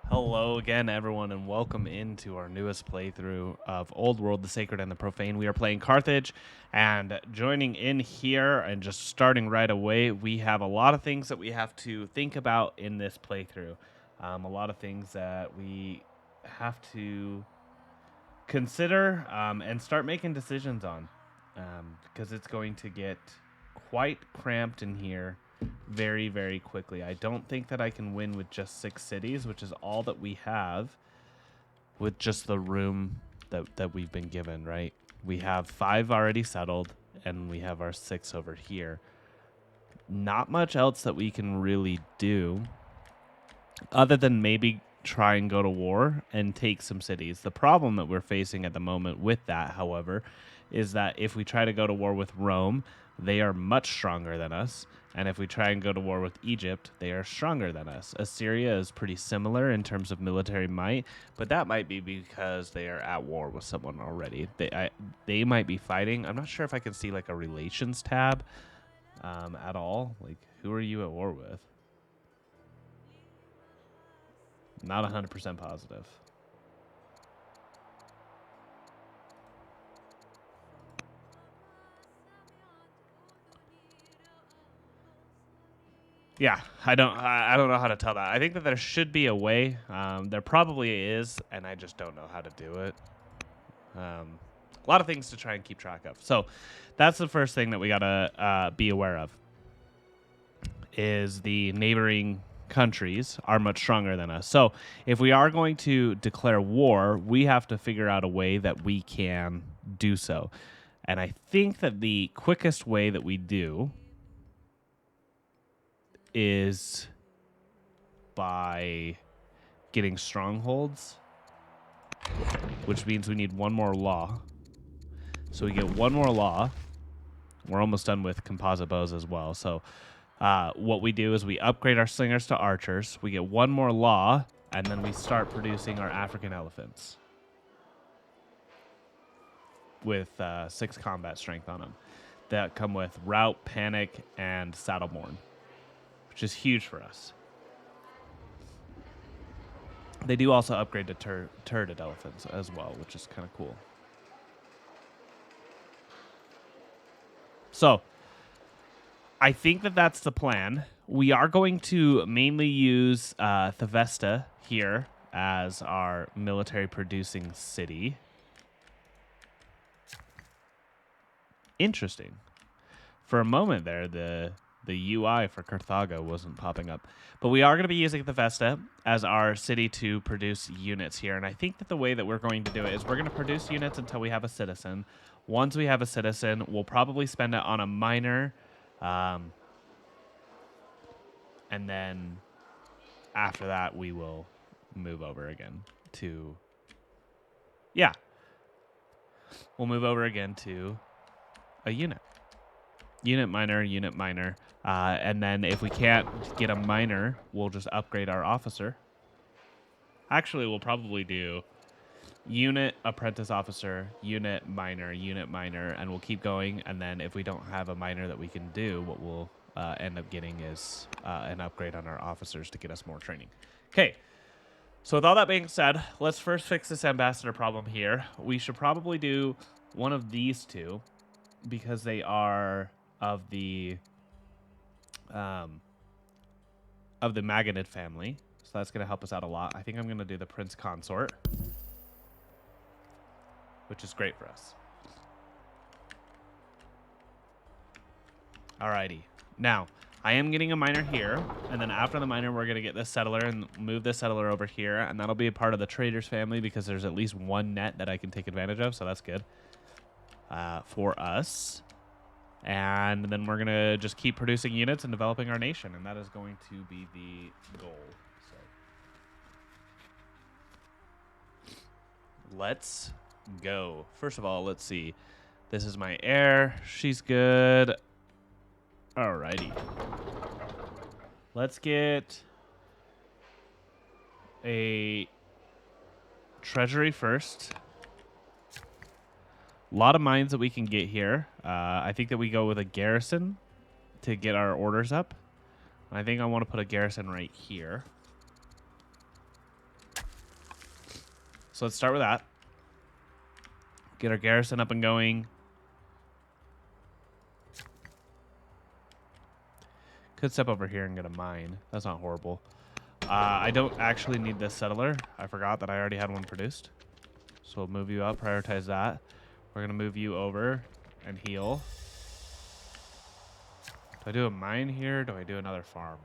Hello again, everyone, and welcome into our newest playthrough of Old World, the Sacred and the Profane. We are playing Carthage, and joining in here and just starting right away, we have a lot of things that we have to think about in this playthrough. A lot of things that we have to consider and start making decisions on, because it's going to get quite cramped in here very, very quickly. I don't think that I can win with just 6 cities, which is all that we have with just the room that we've been given, right? We have 5 already settled, and we have our 6 over here. Not much else that we can really do other than maybe try and go to war and take some cities. The problem that we're facing at the moment with that, however, is that if we try to go to war with Rome, they are much stronger than us. And if we try and go to war with Egypt, they are stronger than us. Assyria is pretty similar in terms of military might, but that might be because they are at war with someone already. They might be fighting. I'm not sure if I can see like a relations tab at all. Like, who are you at war with? Not 100% positive. Yeah, I don't know how to tell that. I think that there should be a way. There probably is, and I just don't know how to do it. A lot of things to try and keep track of. So that's the first thing that we gotta be aware of. Is the neighboring countries are much stronger than us. So if we are going to declare war, we have to figure out a way that we can do so. And I think that the quickest way that we do is by getting strongholds, which means we need one more law. So we get one more law. We're almost done with composite bows as well. So what we do is we upgrade our slingers to archers. We get one more law, and then we start producing our African elephants with 6 combat strength on them that come with rout, panic, and saddleborn, which is huge for us. They do also upgrade to turreted elephants as well, which is kind of cool. So I think that that's the plan. We are going to mainly use Thevesta here as our military producing city. Interesting. For a moment there, the UI for Carthago wasn't popping up. But we are going to be using Thevesta as our city to produce units here. And I think that the way that we're going to do it is we're going to produce units until we have a citizen. Once we have a citizen, we'll probably spend it on a miner. And then after that, we will move over again to... Yeah. We'll move over again to a unit. Unit miner. And then if we can't get a miner, we'll just upgrade our officer. Actually, we'll probably do unit, apprentice officer, unit, miner, and we'll keep going. And then if we don't have a miner that we can do, what we'll end up getting is an upgrade on our officers to get us more training. Okay. So with all that being said, let's first fix this ambassador problem here. We should probably do one of these two because they are of the Magonid family. So that's going to help us out a lot. I think I'm going to do the Prince Consort, which is great for us. Alrighty. Now, I am getting a miner here, and then after the miner, we're going to get this settler and move this settler over here, and that'll be a part of the traders family because there's at least one net that I can take advantage of, so that's good for us. And then we're going to just keep producing units and developing our nation, and that is going to be the goal. So let's go. First of all, let's see. This is my heir. She's good. Alrighty. Let's get a treasury first. A lot of mines that we can get here. I think that we go with a garrison to get our orders up. I think I want to put a garrison right here. So let's start with that. Get our garrison up and going. Could step over here and get a mine. That's not horrible. I don't actually need this settler. I forgot that I already had one produced. So we'll move you up, prioritize that. We're going to move you over and heal. Do I do a mine here? Or do I do another farm?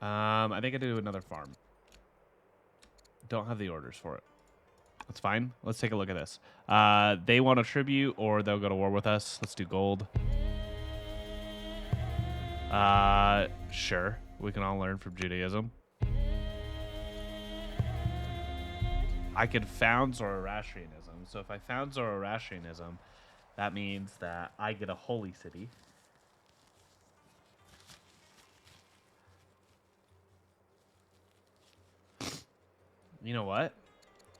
I think I do another farm. Don't have the orders for it. That's fine. Let's take a look at this. They want a tribute or they'll go to war with us. Let's do gold. Sure. We can all learn from Judaism. I could found Zoroastrianism. So if I found Zoroastrianism, that means that I get a holy city. You know what?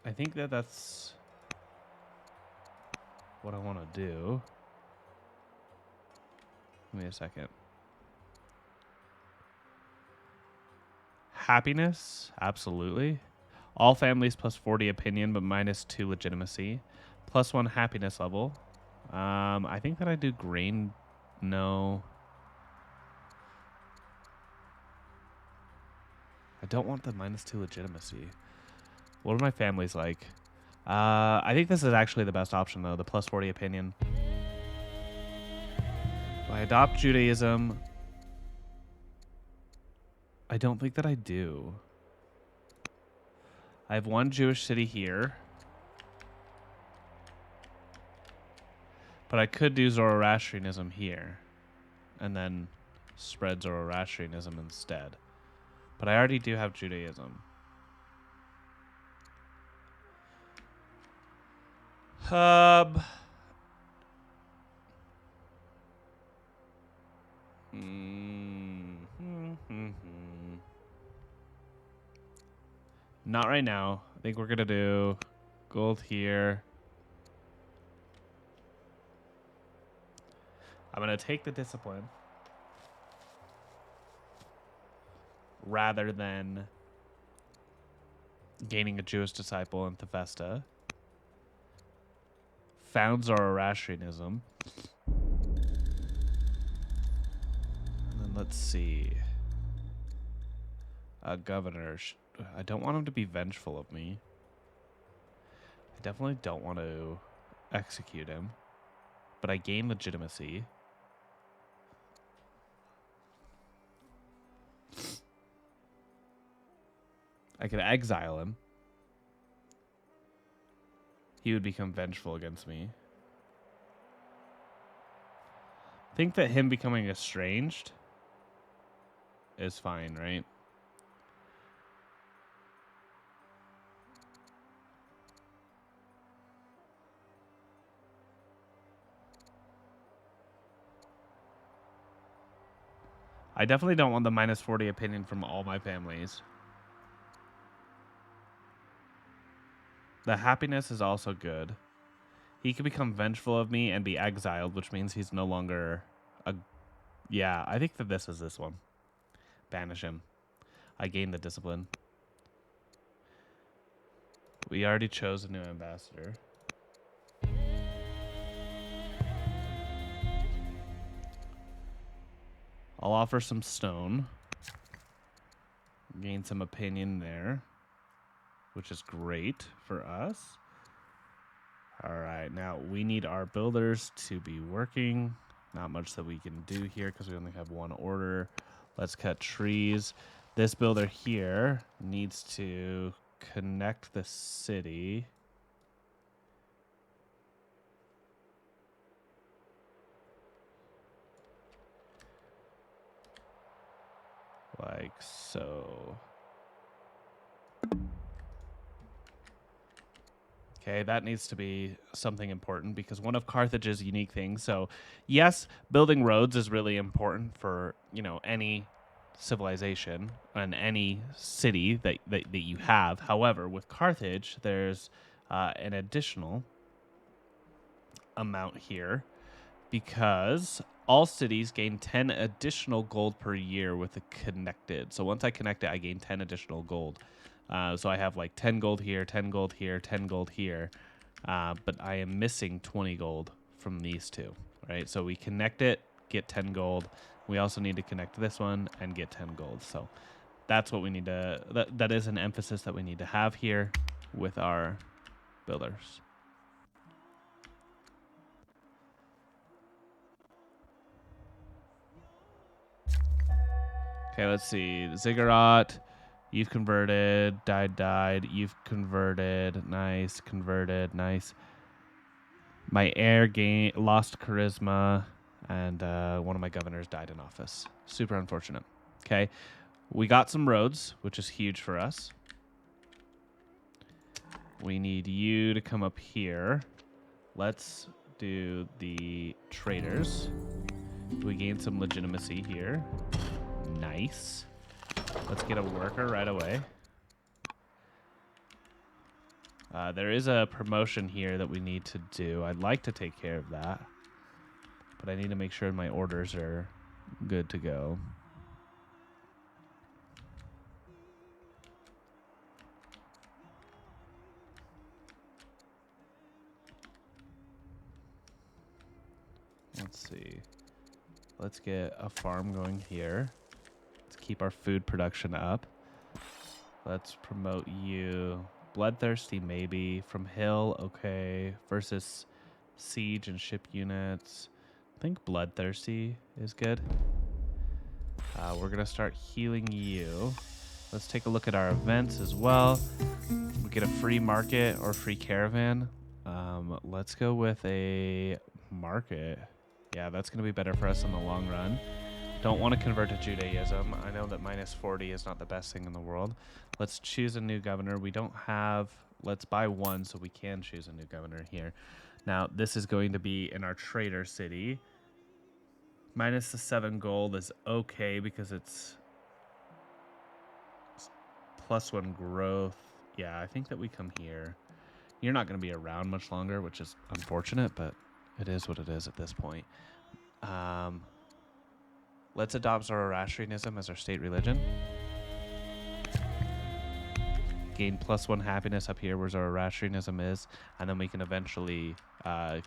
I think that that's what I want to do. Give me a second. Happiness? Absolutely. All families plus 40 opinion, but minus 2 legitimacy. Plus 1 happiness level. I think that I do grain. No. I don't want the minus 2 legitimacy. What are my families like? I think this is actually the best option, though. The plus 40 opinion. Do I adopt Judaism? I don't think that I do. I have one Jewish city here. But I could do Zoroastrianism here. And then spread Zoroastrianism instead. But I already do have Judaism. Not right now. I think we're going to do gold here. I'm going to take the discipline rather than gaining a Jewish disciple in Thefesta. Found Zoroastrianism. And then let's see. Governor. I don't want him to be vengeful of me. I definitely don't want to execute him. But I gain legitimacy. I could exile him. He would become vengeful against me. I think that him becoming estranged is fine, right? I definitely don't want the minus 40 opinion from all my families. The happiness is also good. He could become vengeful of me and be exiled, which means he's no longer a... Yeah, I think that this is this one. Banish him. I gain the discipline. We already chose a new ambassador. I'll offer some stone. Gain some opinion there, which is great for us. All right, now we need our builders to be working. Not much that we can do here because we only have one order. Let's cut trees. This builder here needs to connect the city. Like so. Okay, that needs to be something important because one of Carthage's unique things. So, yes, building roads is really important for, you know, any civilization and any city that you have. However, with Carthage, there's an additional amount here because All cities gain 10 additional gold per year with a connected. So once I connect it, I gain 10 additional gold. So I have like 10 gold here, 10 gold here, 10 gold here. But I am missing 20 gold from these two, right? So we connect it, get 10 gold. We also need to connect this one and get 10 gold. So that's what we need to, that is an emphasis that we need to have here with our builders. Okay, let's see. Ziggurat, you've converted. Died. You've converted. Nice. Converted. Nice. My heir lost charisma, and one of my governors died in office. Super unfortunate. Okay, we got some roads, which is huge for us. We need you to come up here. Let's do the traders. We gain some legitimacy here. Nice. Let's get a worker right away. There is a promotion here that we need to do. I'd like to take care of that, but I need to make sure my orders are good to go. Let's see. Let's get a farm going here. Let's keep our food production up. Let's promote you. Bloodthirsty, maybe. From Hill, okay. Versus Siege and ship units. I think Bloodthirsty is good. We're going to start healing you. Let's take a look at our events as well. We get a free market or free caravan. Let's go with a market. Yeah, that's going to be better for us in the long run. Don't want to convert to Judaism. I know that minus 40 is not the best thing in the world. Let's choose a new governor. We don't have... Let's buy one so we can choose a new governor here. Now, this is going to be in our trader city. Minus the 7 gold is okay because it's +1 growth. Yeah, I think that we come here. You're not going to be around much longer, which is unfortunate, but it is what it is at this point. Let's adopt Zoroastrianism as our state religion. Gain +1 happiness up here where Zoroastrianism is, and then we can eventually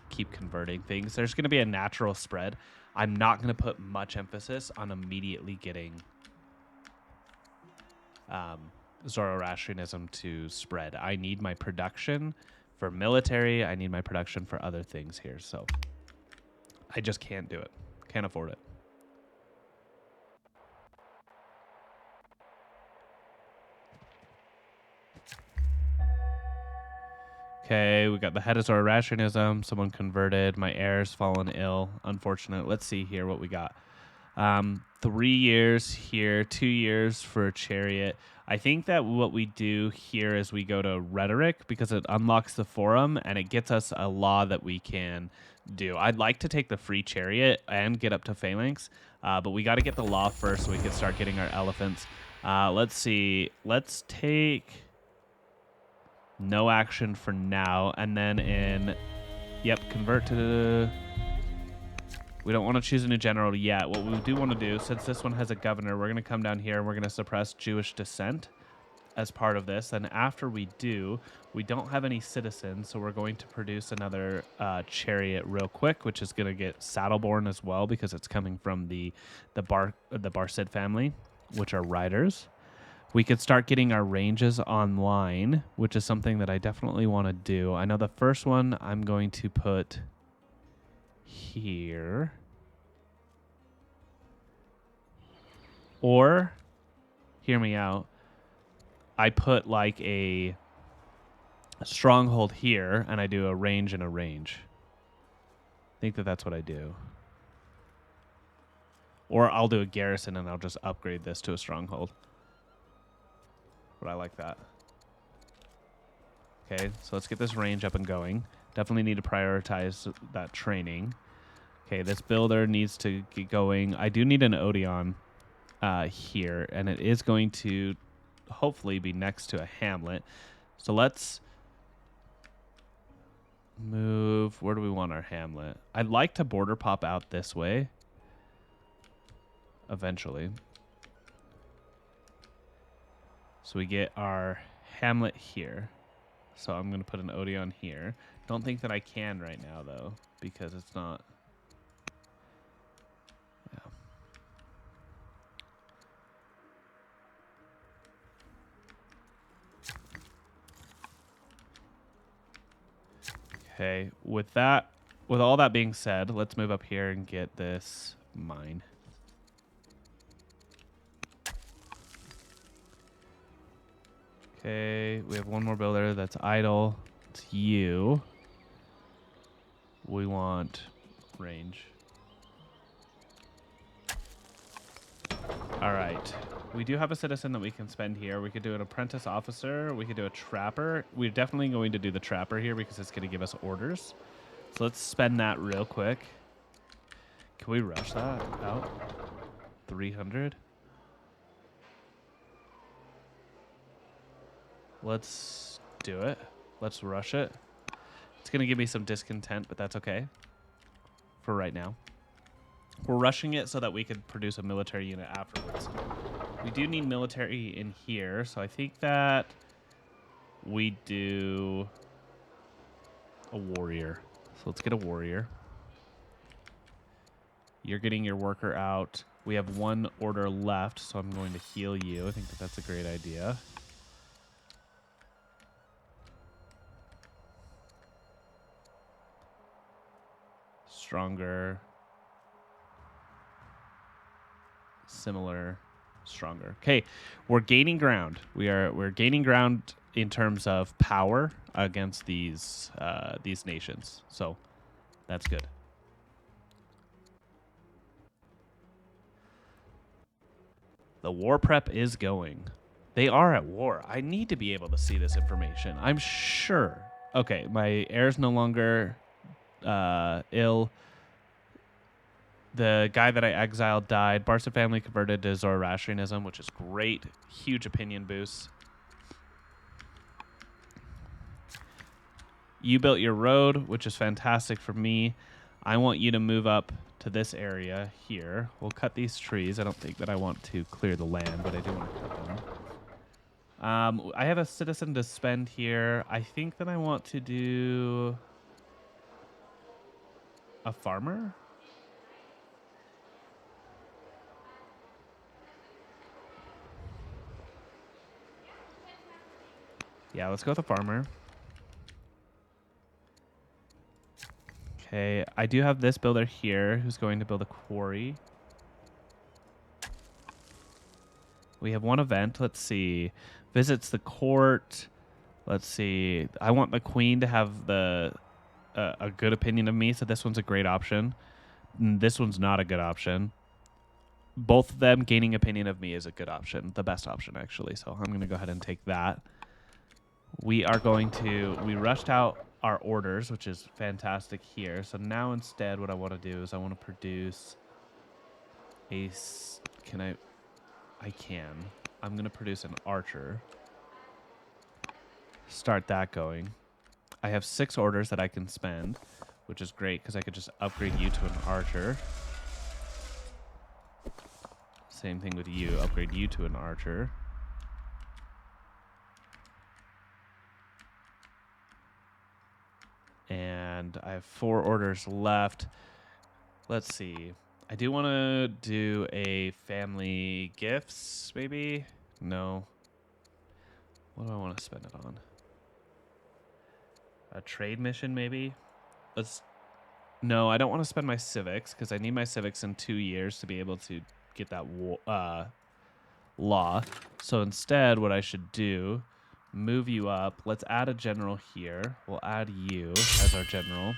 keep converting things. There's going to be a natural spread. I'm not going to put much emphasis on immediately getting Zoroastrianism to spread. I need my production for military. I need my production for other things here, so I just can't do it. Can't afford it. Okay, we got the head of Zoroastrianism. Someone converted. My heir's fallen ill. Unfortunate. Let's see here what we got. 3 years here, 2 years for chariot. I think that what we do here is we go to rhetoric because it unlocks the forum and it gets us a law that we can do. I'd like to take the free chariot and get up to phalanx, but we got to get the law first so we can start getting our elephants. Let's see. Let's take no action for now, and then convert to... We don't want to choose a new general yet. What we do want to do, since this one has a governor, we're going to come down here and we're going to suppress Jewish descent as part of this. And after we do, we don't have any citizens, so we're going to produce another chariot real quick, which is going to get saddleborn as well because it's coming from the Barcid family, which are riders. We could start getting our ranges online, which is something that I definitely want to do. I know the first one I'm going to put here. Or, hear me out, I put like a stronghold here, and I do a range and a range. I think that that's what I do. Or I'll do a garrison, and I'll just upgrade this to a stronghold. But I like that. Okay, so let's get this range up and going. Definitely need to prioritize that training. Okay, this builder needs to get going. I do need an Odeon here, and it is going to hopefully be next to a hamlet. So let's move. Where do we want our hamlet? I'd like to border pop out this way eventually. So we get our hamlet here. So I'm going to put an Odeon here. Don't think that I can right now, though, because it's not... Yeah. Okay, with all that being said, let's move up here and get this mine. Okay, we have one more builder that's idle. It's you. We want range. All right. We do have a citizen that we can spend here. We could do an apprentice officer. We could do a trapper. We're definitely going to do the trapper here because it's going to give us orders. So let's spend that real quick. Can we rush that out? 300? Let's do it. Let's rush it. It's going to give me some discontent, but that's okay for right now. We're rushing it so that we could produce a military unit afterwards. We do need military in here, so I think that we do a warrior. So let's get a warrior. You're getting your worker out. We have one order left, so I'm going to heal you. I think that that's a great idea. Stronger. Similar. Stronger. Okay, we're gaining ground. We're gaining ground in terms of power against these nations. So that's good. The war prep is going. They are at war. I need to be able to see this information. I'm sure. Okay, my heir's no longer ill. The guy that I exiled died. Barca family converted to Zoroastrianism, which is great. Huge opinion boost. You built your road, which is fantastic for me. I want you to move up to this area here. We'll cut these trees. I don't think that I want to clear the land, but I do want to cut them. I have a citizen to spend here. I think that I want to do a farmer. Yeah, let's go with a farmer. Okay, I do have this builder here who's going to build a quarry. We have one event. Let's see. Visits the court. Let's see. I want the queen to have a good opinion of me, so this one's a great option. This one's not a good option. Both of them gaining opinion of me is a good option. The best option, actually. So I'm going to go ahead and take that. We rushed out our orders, which is fantastic here. So now instead what I want to do is I want to produce I'm going to produce an archer. Start that going. I have 6 orders that I can spend, which is great because I could just upgrade you to an archer. Same thing with you. Upgrade you to an archer. And I have 4 orders left. Let's see. I do want to do a family gifts, maybe? No. What do I want to spend it on? A trade mission, maybe? No, I don't want to spend my civics, because I need my civics in 2 years to be able to get that law. So instead, what I should do... Move you up. Let's add a general here. We'll add you as our general.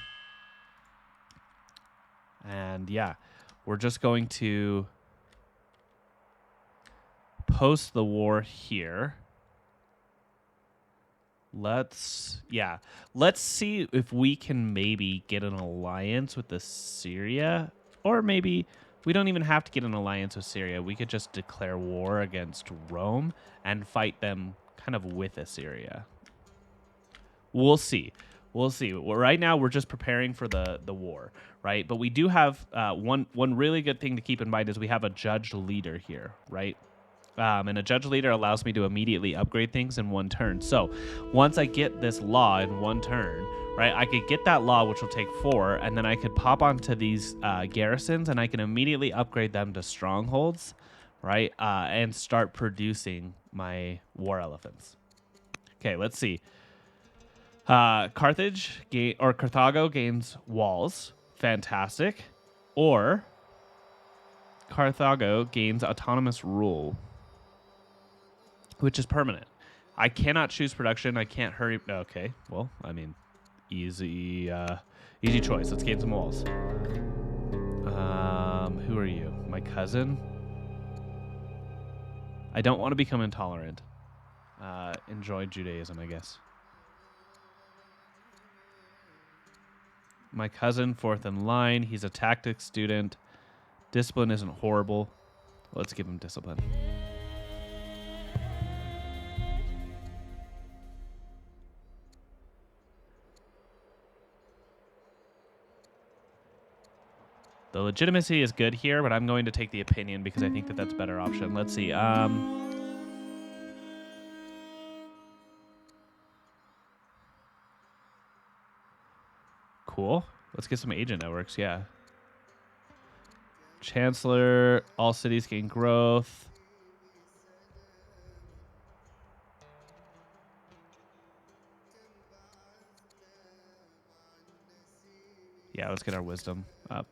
And yeah, we're just going to post the war here. Let's see if we can maybe get an alliance with Assyria. Or maybe we don't even have to get an alliance with Syria. We could just declare war against Rome and fight them kind of with Assyria. We'll see. We'll see. Well, right now, we're just preparing for the war, right? But we do have one really good thing to keep in mind is we have a judge leader here, right? And a judge leader allows me to immediately upgrade things in one turn. So once I get this law in one turn, right, I could get that law, which will take 4, and then I could pop onto these garrisons, and I can immediately upgrade them to strongholds, right, and start producing my war elephants. Okay, let's see. Carthago gains walls. Fantastic. Or Carthago gains autonomous rule, which is permanent. I cannot choose production. I can't hurry. Okay, well, I mean, easy choice. Let's gain some walls. Who are you? My cousin? I don't want to become intolerant. Enjoy Judaism, I guess. My cousin, 4th in line. He's a tactics student. Discipline isn't horrible. Let's give him discipline. The legitimacy is good here, but I'm going to take the opinion because I think that that's a better option. Let's see. Cool. Let's get some agent networks, yeah. Chancellor, all cities gain growth. Yeah, let's get our wisdom up.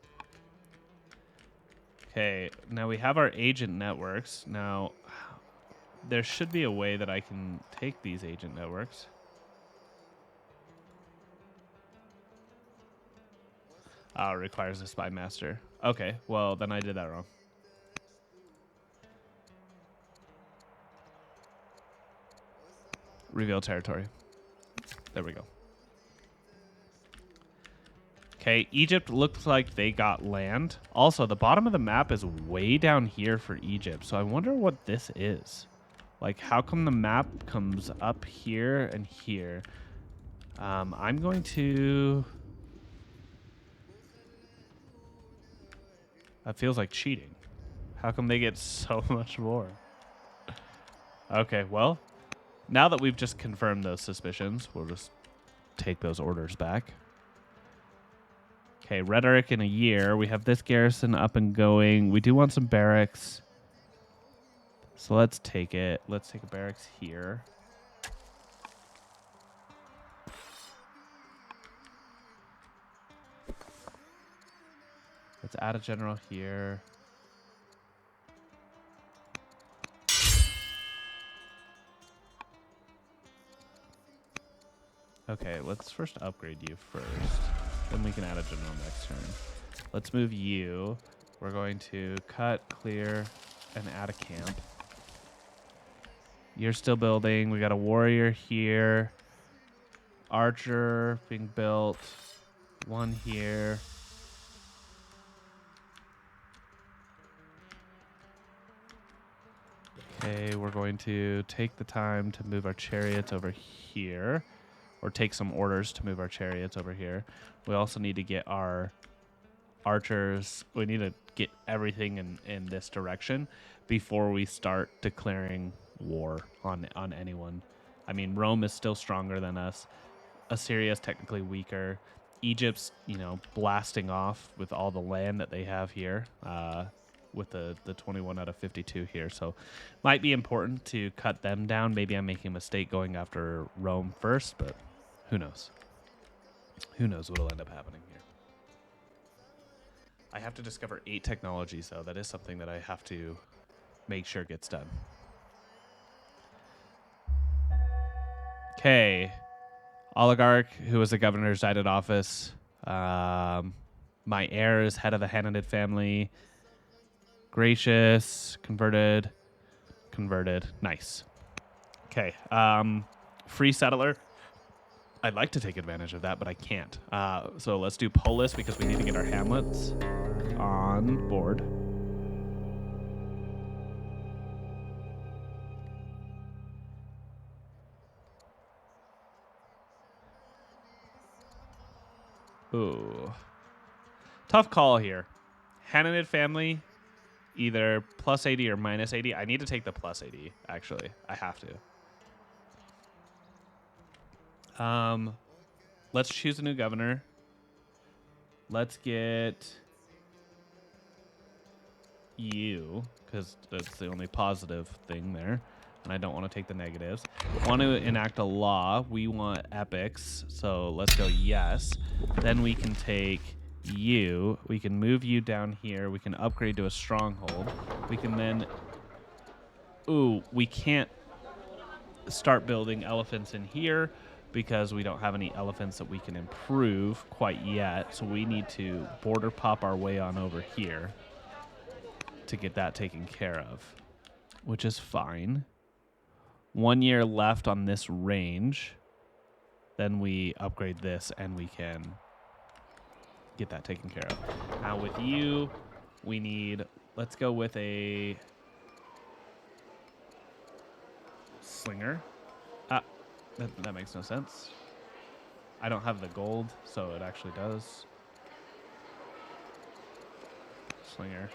Okay, now we have our agent networks. Now, there should be a way that I can take these agent networks. Oh, it requires a spy master. Okay, well, then I did that wrong. Reveal territory. There we go. Okay, Egypt looks like they got land. Also, the bottom of the map is way down here for Egypt, so I wonder what this is. Like, how come the map comes up here and here? I'm going to... That feels like cheating. How come they get so much more? Okay, well, now that we've just confirmed those suspicions, we'll just take those orders back. Okay, rhetoric in a year. We have this garrison up and going. We do want some barracks. So let's take it. Let's take a barracks here. Let's add a general here. Okay, let's first upgrade you first. Then we can add a general next turn. Let's move you. We're going to cut, clear, and add a camp. You're still building. We got a warrior here. Archer being built. One here. Okay, we're going to take the time to move our chariots over here. Or take some orders to move our chariots over here. We also need to get our archers. We need to get everything in this direction before we start declaring war on anyone. I mean, Rome is still stronger than us. Assyria is technically weaker. Egypt's, blasting off with all the land that they have here. With the 21 out of 52 here. So might be important to cut them down. Maybe I'm making a mistake going after Rome first, but who knows? Who knows what'll end up happening here? I have to discover 8 technologies, though. That is something that I have to make sure gets done. Okay. Oligarch, who was the governor, died at office. My heir is head of the Hananid family. Gracious, converted. Nice. Okay. Free settler. I'd like to take advantage of that, but I can't. So let's do Polis because we need to get our hamlets on board. Ooh. Tough call here. Hananid family, either plus 80 or minus 80. I need to take the plus 80, actually. I have to. Let's choose a new governor. Let's get you, because that's the only positive thing there. And I don't want to take the negatives. Want to enact a law. We want epics. So let's go yes. Then we can take you. We can move you down here. We can upgrade to a stronghold. We can then... Ooh, we can't start building elephants in here because we don't have any elephants that we can improve quite yet. So we need to border pop our way on over here to get that taken care of, which is fine. 1 year left on this range. Then we upgrade this and we can get that taken care of. Now with you, we need, let's go with a slinger. That makes no sense. I don't have the gold, so it actually does. Slinger.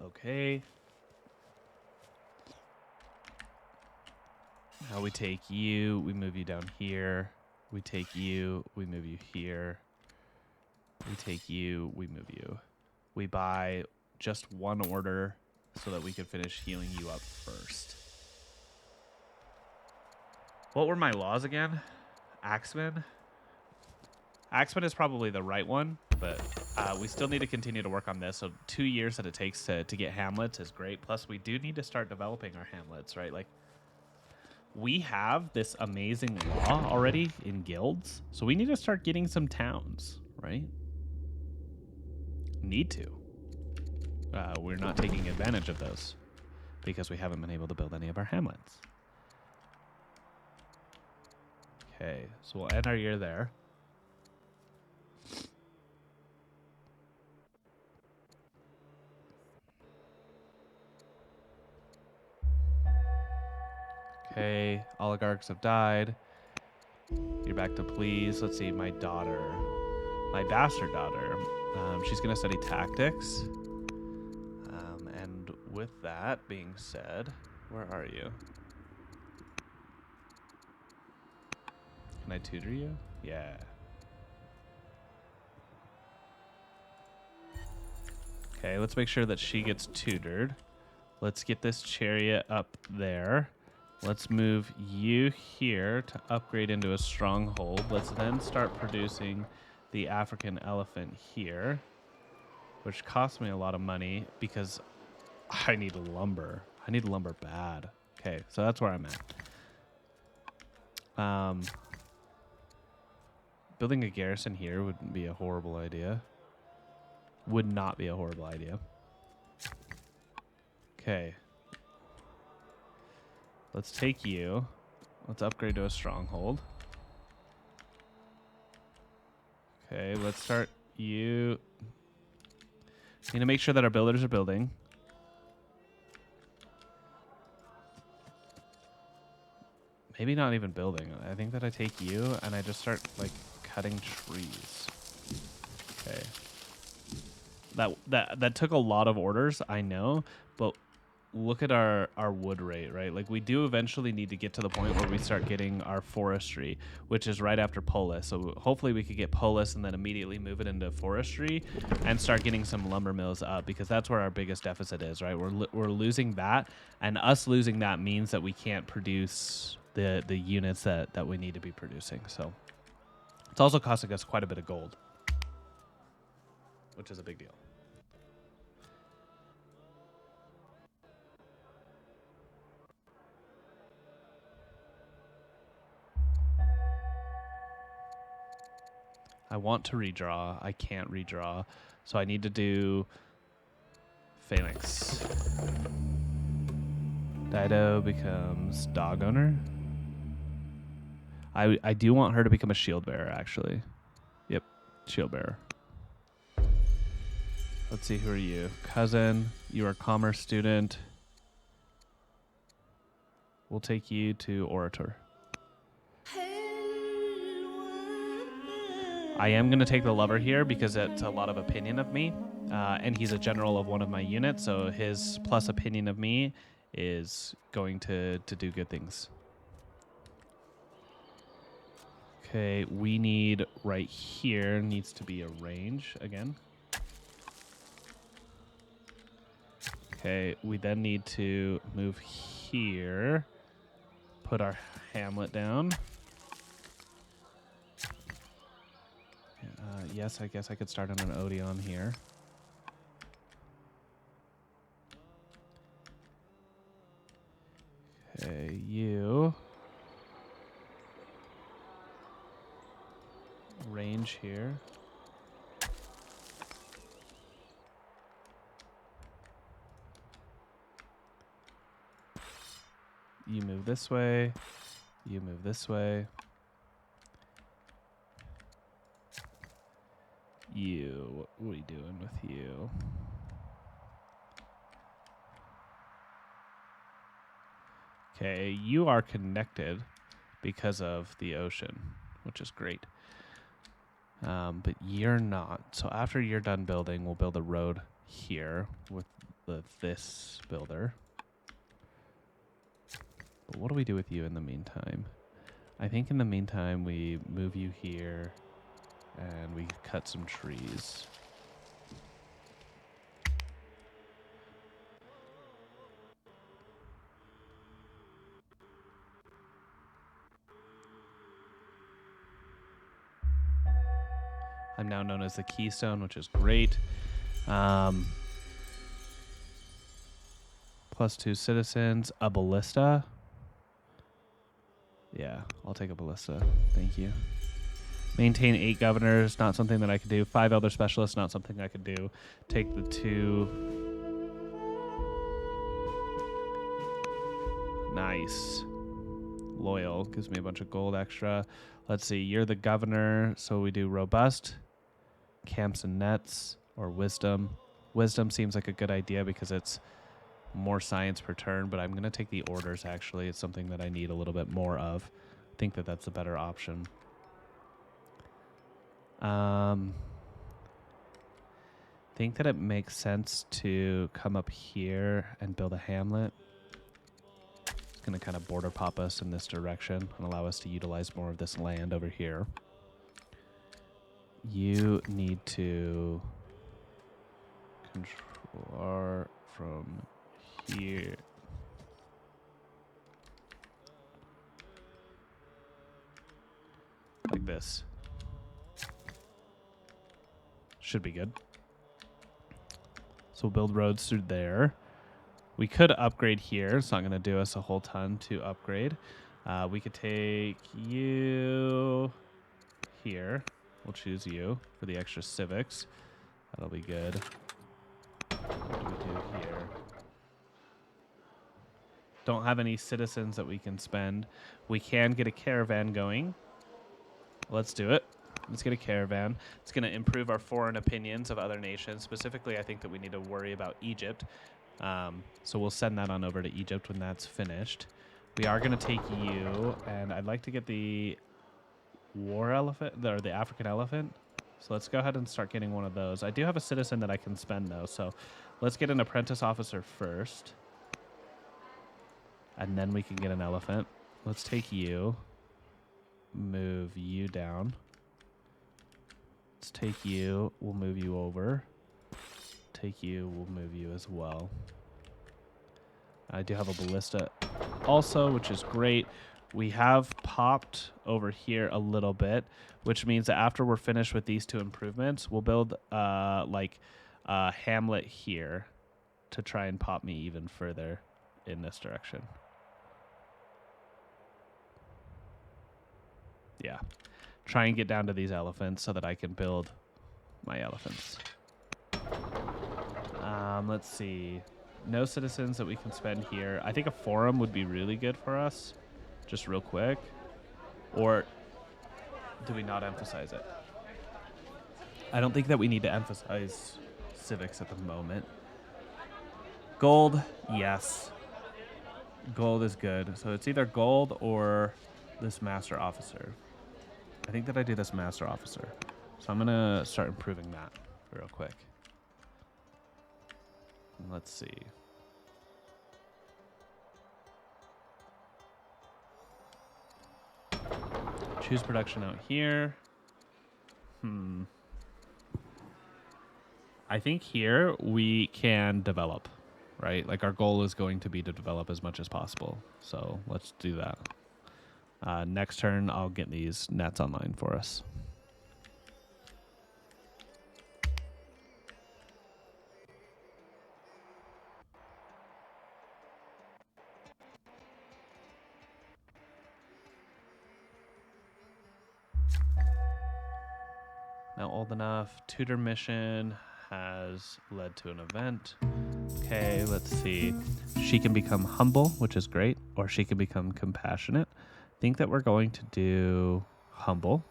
Okay. Now we take you, we move you down here. We take you, we move you here. We take you, we move you. We buy just one order so that we could finish healing you up first. What were my laws again? Axeman? Axeman is probably the right one, but we still need to continue to work on this. So 2 years that it takes to get hamlets is great. Plus, we do need to start developing our hamlets, right? Like, we have this amazing law already in guilds, so we need to start getting some towns, right? Need to. We're not taking advantage of those because we haven't been able to build any of our hamlets. Okay, so we'll end our year there. Okay, oligarchs have died. You're back to please. Let's see, my daughter. My bastard daughter. She's going to study tactics. And with that being said, where are you? Can I tutor you? Yeah. Okay, let's make sure that she gets tutored. Let's get this chariot up there. Let's move you here to upgrade into a stronghold. Let's then start producing the African elephant here, which costs me a lot of money because I need lumber. I need lumber bad. Okay, so that's where I'm at. Building a garrison here wouldn't be a horrible idea. Would not be a horrible idea. Okay. Let's take you. Let's upgrade to a stronghold. Okay, let's start you. Need to make sure that our builders are building. Maybe not even building. I think that I take you and I just start like cutting trees. Okay. That took a lot of orders, I know, but look at our wood rate, right? Like we do eventually need to get to the point where we start getting our forestry, which is right after polis. So hopefully we could get polis and then immediately move it into forestry and start getting some lumber mills up, because that's where our biggest deficit is, right? We're losing that, and us losing that means that we can't produce the units that we need to be producing. So it's also costing us quite a bit of gold, which is a big deal. I want to redraw. I can't redraw. So I need to do Phalanx. Dido becomes dog owner. I do want her to become a shield bearer, actually. Yep, shield bearer. Let's see, who are you? Cousin, you are commerce student. We'll take you to orator. I am going to take the lover here because it's a lot of opinion of me. And he's a general of one of my units, so his plus opinion of me is going to do good things. Okay, we need right here, needs to be a range again. Okay, we then need to move here, put our hamlet down. Yes, I guess I could start on an Odeon here. Okay, you. Range here. You move this way. You move this way. You. What are we doing with you? Okay, you are connected because of the ocean, which is great. But you're not. So after you're done building, we'll build a road here with this builder. But what do we do with you in the meantime? I think in the meantime we move you here and we cut some trees. I'm now known as the Keystone, which is great. +2 citizens, a ballista. Yeah, I'll take a ballista. Thank you. Maintain 8 governors, not something that I could do. 5 elder specialists, not something I could do. Take the 2. Nice. Loyal gives me a bunch of gold extra. Let's see, you're the governor, so we do robust, camps and nets, or wisdom. Wisdom seems like a good idea because it's more science per turn, but I'm going to take the orders, actually. It's something that I need a little bit more of. I think that that's a better option. Think that it makes sense to come up here and build a hamlet. It's going to kind of border pop us in this direction and allow us to utilize more of this land over here. You need to control from here. Like this. Should be good. So we'll build roads through there. We could upgrade here. It's not going to do us a whole ton to upgrade. We could take you here. We'll choose you for the extra civics. That'll be good. What do we do here? Don't have any citizens that we can spend. We can get a caravan going. Let's do it. Let's get a caravan. It's going to improve our foreign opinions of other nations. Specifically, I think that we need to worry about Egypt. So we'll send that on over to Egypt when that's finished. We are going to take you, and I'd like to get the war elephant, or the African elephant. So let's go ahead and start getting one of those. I do have a citizen that I can spend, though, so let's get an apprentice officer first. And then we can get an elephant. Let's take you. Move you down. Let's take you. We'll move you over. Take you. We'll move you as well. I do have a ballista also, which is great. We have popped over here a little bit, which means that after we're finished with these 2 improvements, we'll build like a hamlet here to try and pop me even further in this direction. Yeah. Try and get down to these elephants so that I can build my elephants. Let's see. No citizens that we can spend here. I think a forum would be really good for us. Just real quick. Or do we not emphasize it? I don't think that we need to emphasize civics at the moment. Gold, yes. Gold is good. So it's either gold or this master officer. I think that I do this master officer. So I'm going to start improving that real quick. Let's see. Choose production out here. I think here we can develop, right? Like our goal is going to be to develop as much as possible. So let's do that. Next turn, I'll get these nets online for us. Now old enough. Tutor mission has led to an event. Okay, let's see. She can become humble, which is great, or she can become compassionate. I think that we're going to do humble.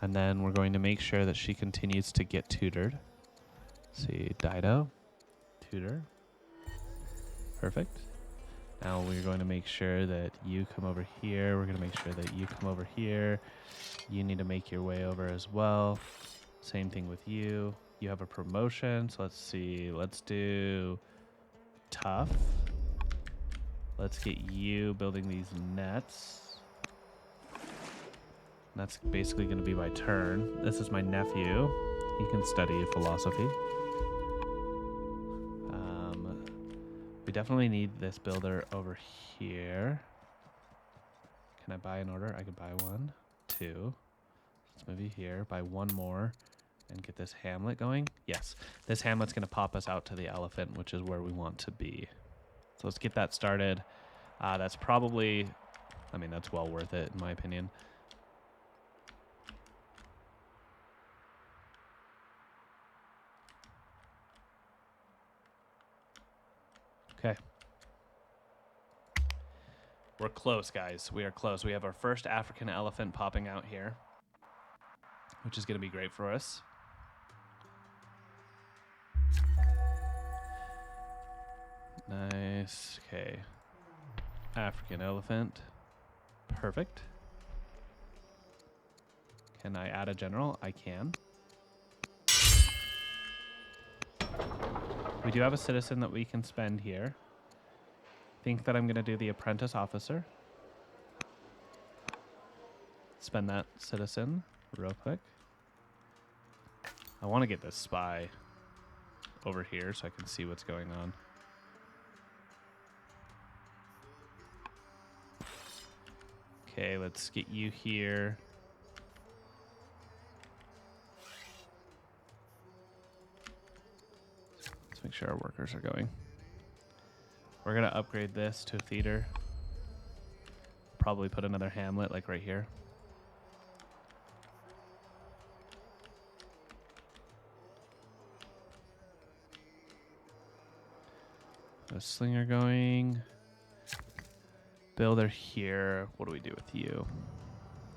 And then we're going to make sure that she continues to get tutored. Let's see, Dido, tutor. Perfect. Now we're going to make sure that you come over here. We're going to make sure that you come over here. You need to make your way over as well. Same thing with you. You have a promotion. So let's see. Let's do tough. Let's get you building these nets. That's basically going to be my turn. This is my nephew. He can study philosophy. We definitely need this builder over here. Can I buy an order? I could buy 1, 2. Let's move you here. Buy 1 more and get this hamlet going. Yes, this hamlet's going to pop us out to the elephant, which is where we want to be. So let's get that started. That's probably, I mean, that's well worth it in my opinion. Okay. We're close, guys. We are close. We have our first African elephant popping out here, which is going to be great for us. Nice. Okay. African elephant. Perfect. Can I add a general? I can. We do have a citizen that we can spend here. Think that I'm going to do the apprentice officer. Spend that citizen real quick. I want to get this spy over here so I can see what's going on. Okay, let's get you here. Let's make sure our workers are going. We're going to upgrade this to a theater. Probably put another hamlet like right here. A slinger going. Builder here. What do we do with you?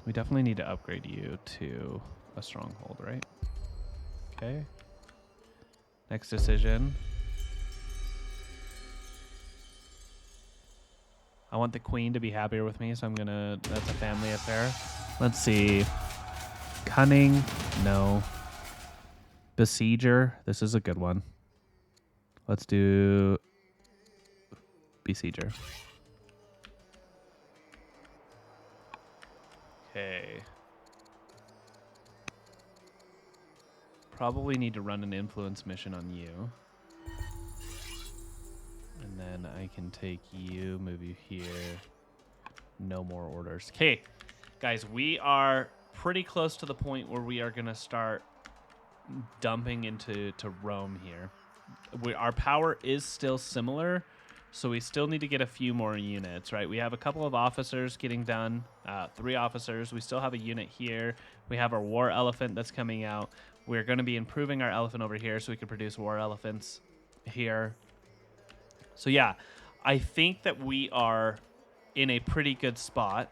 We definitely need to upgrade you to a stronghold, right? Okay. Next decision. I want the queen to be happier with me, so I'm gonna, that's a family affair. Let's see. Cunning, no. Besieger, this is a good one. Let's do Besieger. Okay. Probably need to run an influence mission on you. And then I can take you, move you here. No more orders. Okay, guys, we are pretty close to the point where we are going to start dumping into Rome here. Our power is still similar, so we still need to get a few more units, right? We have a couple of officers getting done, 3 officers. We still have a unit here. We have our war elephant that's coming out. We're going to be improving our elephant over here so we can produce war elephants here. So yeah, I think that we are in a pretty good spot,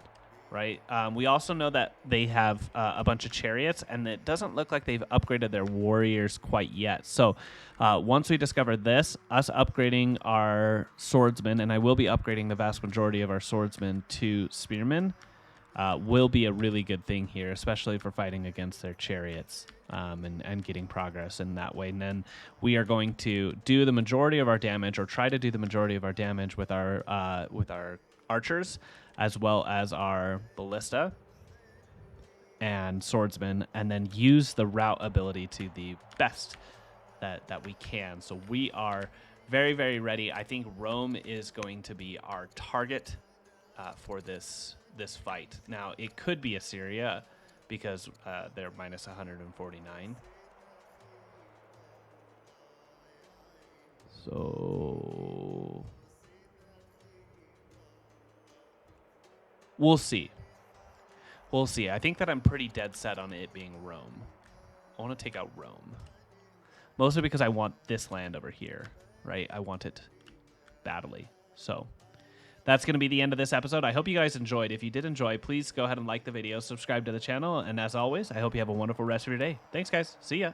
right? We also know that they have a bunch of chariots, and it doesn't look like they've upgraded their warriors quite yet. So once we discover this, us upgrading our swordsmen, and I will be upgrading the vast majority of our swordsmen to spearmen, will be a really good thing here, especially for fighting against their chariots and getting progress in that way. And then we are going to do the majority of our damage, or try to do the majority of our damage with our archers, as well as our ballista and swordsman, and then use the rout ability to the best that we can. So we are very, very ready. I think Rome is going to be our target for this fight. Now, it could be Assyria because they're minus 149. So we'll see. We'll see. I think that I'm pretty dead set on it being Rome. I want to take out Rome. Mostly because I want this land over here, right? I want it badly. So that's going to be the end of this episode. I hope you guys enjoyed. If you did enjoy, please go ahead and like the video, subscribe to the channel, and as always, I hope you have a wonderful rest of your day. Thanks, guys. See ya.